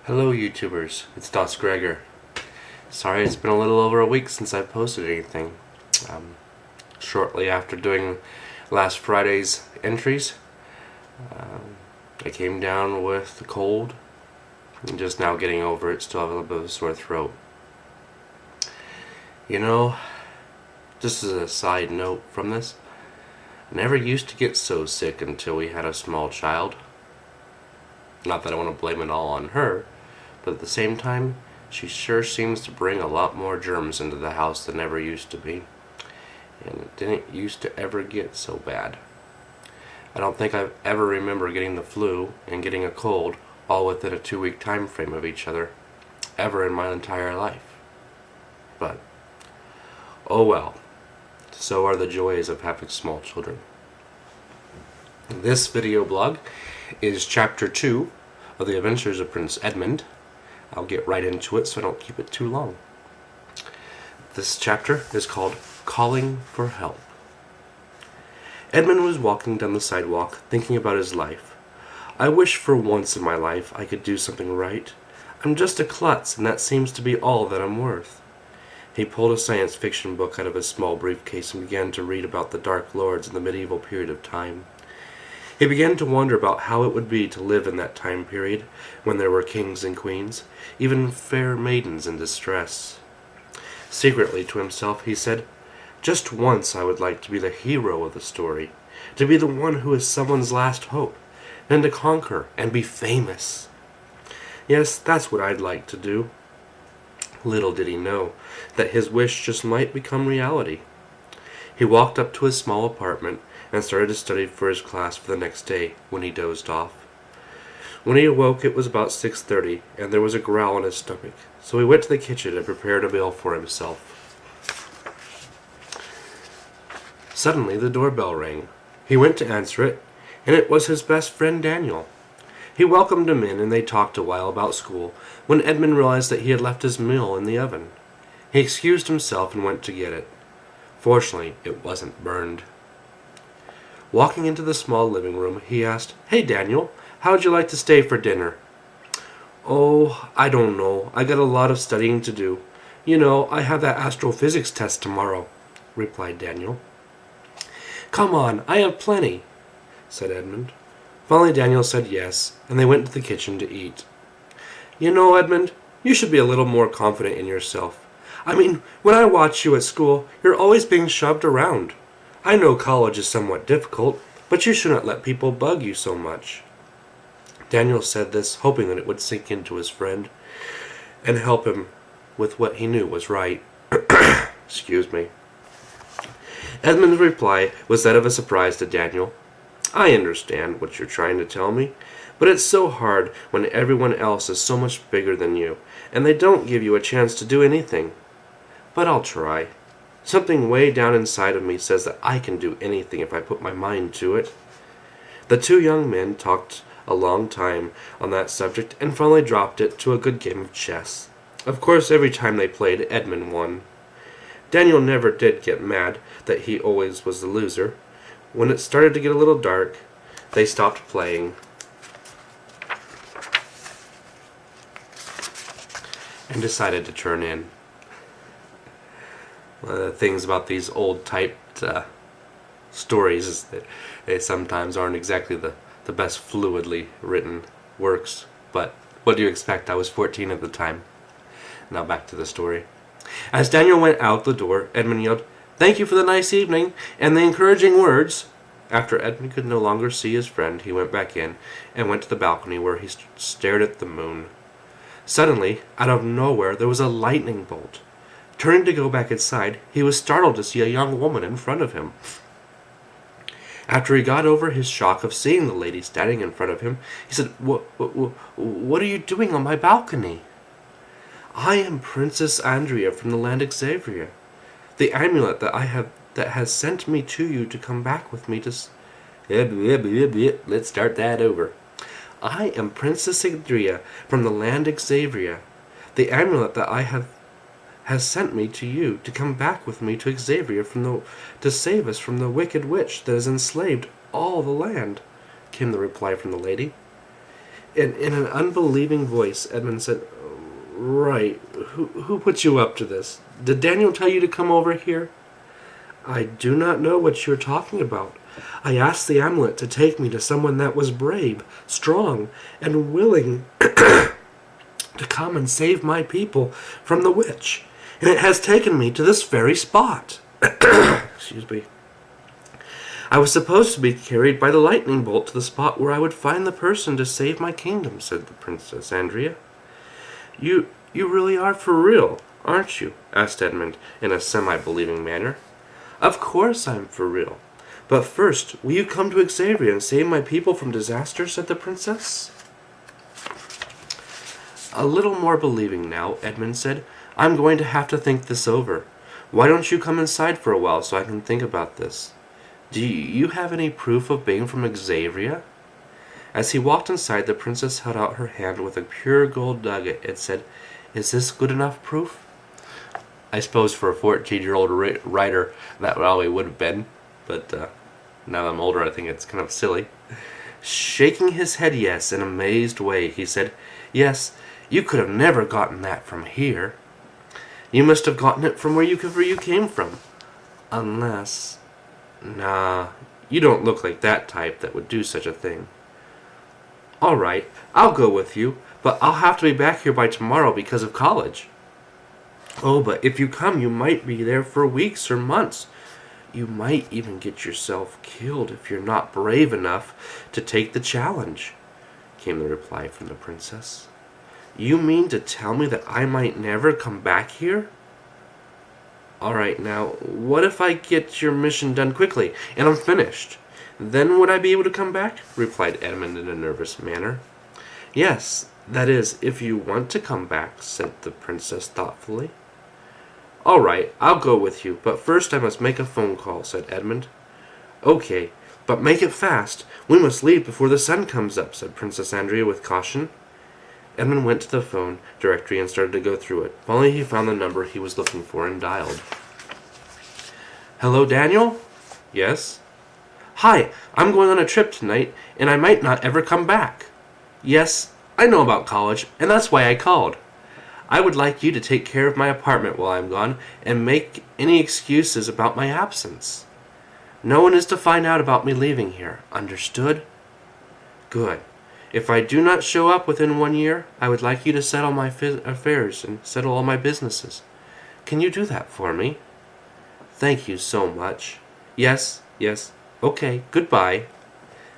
Hello YouTubers, it's DasGregor. Sorry it's been a little over a week since I've posted anything. Shortly after doing last Friday's entries, I came down with the cold and just now getting over it. Still have a little bit of a sore throat. You know, just as a side note from this, I never used to get so sick until we had a small child. Not that I want to blame it all on her, but at the same time, she sure seems to bring a lot more germs into the house than ever used to be. And it didn't used to ever get so bad. I don't think I ever remember getting the flu and getting a cold all within a 2-week time frame of each other, ever in my entire life. But, oh well, so are the joys of having small children. This video blog is Chapter 2 of the Adventures of Prince Edmund. I'll get right into it so I don't keep it too long. This chapter is called Calling for Help. Edmund was walking down the sidewalk, thinking about his life. I wish for once in my life I could do something right. I'm just a klutz, and that seems to be all that I'm worth. He pulled a science fiction book out of his small briefcase and began to read about the Dark Lords in the medieval period of time. He began to wonder about how it would be to live in that time period, when there were kings and queens, even fair maidens in distress. Secretly to himself he said, "Just once I would like to be the hero of the story, to be the one who is someone's last hope, and to conquer and be famous. Yes, that's what I'd like to do." Little did he know that his wish just might become reality. He walked up to his small apartment and started to study for his class for the next day, when he dozed off. When he awoke it was about 6:30, and there was a growl in his stomach, so he went to the kitchen and prepared a meal for himself. Suddenly the doorbell rang. He went to answer it, and it was his best friend Daniel. He welcomed him in, and they talked a while about school, when Edmund realized that he had left his meal in the oven. He excused himself and went to get it. Fortunately, it wasn't burned. Walking into the small living room, he asked, "Hey, Daniel, how'd you like to stay for dinner?" "Oh, I don't know. I got a lot of studying to do. You know, I have that astrophysics test tomorrow," replied Daniel. "Come on, I have plenty," said Edmund. Finally, Daniel said yes, and they went to the kitchen to eat. "You know, Edmund, you should be a little more confident in yourself. I mean, when I watch you at school, you're always being shoved around. I know college is somewhat difficult, but you shouldn't let people bug you so much." Daniel said this, hoping that it would sink into his friend and help him with what he knew was right. Excuse me. Edmund's reply was that of a surprise to Daniel. "I understand what you're trying to tell me, but it's so hard when everyone else is so much bigger than you, and they don't give you a chance to do anything. But I'll try. Something way down inside of me says that I can do anything if I put my mind to it." The two young men talked a long time on that subject and finally dropped it to a good game of chess. Of course, every time they played, Edmund won. Daniel never did get mad that he always was the loser. When it started to get a little dark, they stopped playing and decided to turn in. One of the things about these old typed stories is that they sometimes aren't exactly the best fluidly written works. But what do you expect? I was 14 at the time. Now back to the story. As Daniel went out the door, Edmund yelled, "Thank you for the nice evening and the encouraging words." After Edmund could no longer see his friend, he went back in and went to the balcony where he stared at the moon. Suddenly, out of nowhere, there was a lightning bolt. Turning to go back inside, he was startled to see a young woman in front of him. After he got over his shock of seeing the lady standing in front of him, he said, What are you doing on my balcony?" "I am Princess Andrea from the land of Xavier. The amulet that has sent me to you to come back with me to Let's start that over. I am Princess Andrea from the land of Xavier. The amulet that has sent me to you to come back with me to Xavier to save us from the wicked witch that has enslaved all the land," came the reply from the lady. In an unbelieving voice, Edmund said, "Right. Who put you up to this? Did Daniel tell you to come over here?" "I do not know what you are talking about. I asked the amulet to take me to someone that was brave, strong, and willing to come and save my people from the witch, and it has taken me to this very spot." Excuse me. "I was supposed to be carried by the lightning bolt to the spot where I would find the person to save my kingdom," said the Princess Andrea. You really are for real, aren't you?" asked Edmund in a semi-believing manner. "Of course I'm for real. But first, will you come to Xavier and save my people from disaster?" said the princess. A little more believing now, Edmund said, "I'm going to have to think this over. Why don't you come inside for a while so I can think about this? Do you have any proof of being from Xavier?" As he walked inside, the princess held out her hand with a pure gold nugget and said, "Is this good enough proof?" I suppose for a 14-year-old writer that probably would have been, but now that I'm older I think it's kind of silly. Shaking his head yes in an amazed way, he said, "Yes, you could have never gotten that from here. You must have gotten it from wherever you came from. Unless... Nah, you don't look like that type that would do such a thing." "All right, I'll go with you, but I'll have to be back here by tomorrow because of college." "Oh, but if you come, you might be there for weeks or months. You might even get yourself killed if you're not brave enough to take the challenge," came the reply from the princess. "You mean to tell me that I might never come back here?" "All right, now, what if I get your mission done quickly and I'm finished? Then would I be able to come back?" replied Edmund in a nervous manner. "Yes, that is, if you want to come back," said the princess thoughtfully. "All right, I'll go with you, but first I must make a phone call," said Edmund. "Okay, but make it fast. We must leave before the sun comes up," said Princess Andrea with caution. Edmund went to the phone directory and started to go through it. Finally, he found the number he was looking for and dialed. "Hello, Daniel?" "Yes." "Hi, I'm going on a trip tonight, and I might not ever come back." "Yes, I know about college, and that's why I called. I would like you to take care of my apartment while I'm gone, and make any excuses about my absence. No one is to find out about me leaving here. Understood?" "Good. If I do not show up within 1 year, I would like you to settle my affairs and settle all my businesses. Can you do that for me?" "Thank you so much. Yes. Okay, goodbye."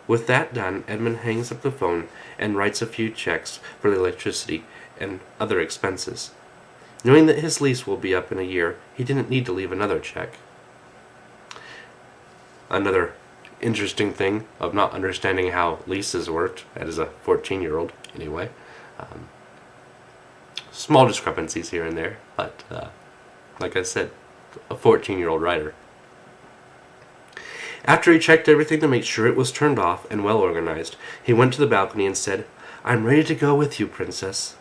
With that done, Edmund hangs up the phone and writes a few checks for the electricity and other expenses. Knowing that his lease will be up in a year, he didn't need to leave another check. Another interesting thing of not understanding how leases worked, as a 14-year-old anyway. Small discrepancies here and there, but like I said, a 14-year-old writer. After he checked everything to make sure it was turned off and well organized, he went to the balcony and said, "I'm ready to go with you, princess."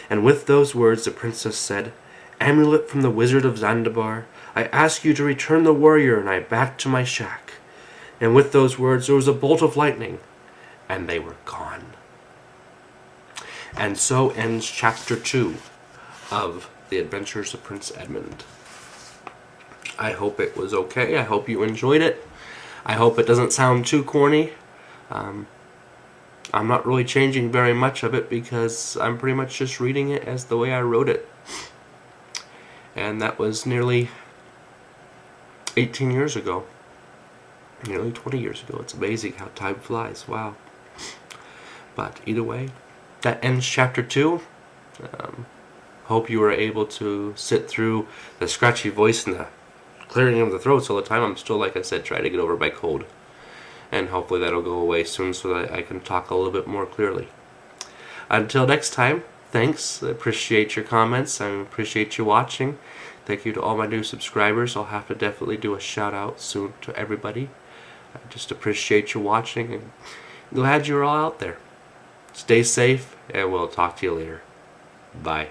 And with those words the princess said, "Amulet from the Wizard of Zanzibar, I ask you to return the warrior and I back to my shack." And with those words there was a bolt of lightning, and they were gone. And so ends Chapter 2 of The Adventures of Prince Edmund. I hope it was okay. I hope you enjoyed it. I hope it doesn't sound too corny. I'm not really changing very much of it because I'm pretty much just reading it as the way I wrote it. And that was nearly 18 years ago. Nearly 20 years ago. It's amazing how time flies. Wow. But either way, that ends Chapter 2. Hope you were able to sit through the scratchy voice and the clearing of the throats all the time. I'm still, like I said, trying to get over my cold. And hopefully that'll go away soon so that I can talk a little bit more clearly. Until next time, thanks. I appreciate your comments. I appreciate you watching. Thank you to all my new subscribers. I'll have to definitely do a shout out soon to everybody. I just appreciate you watching and glad you're all out there. Stay safe, and we'll talk to you later. Bye.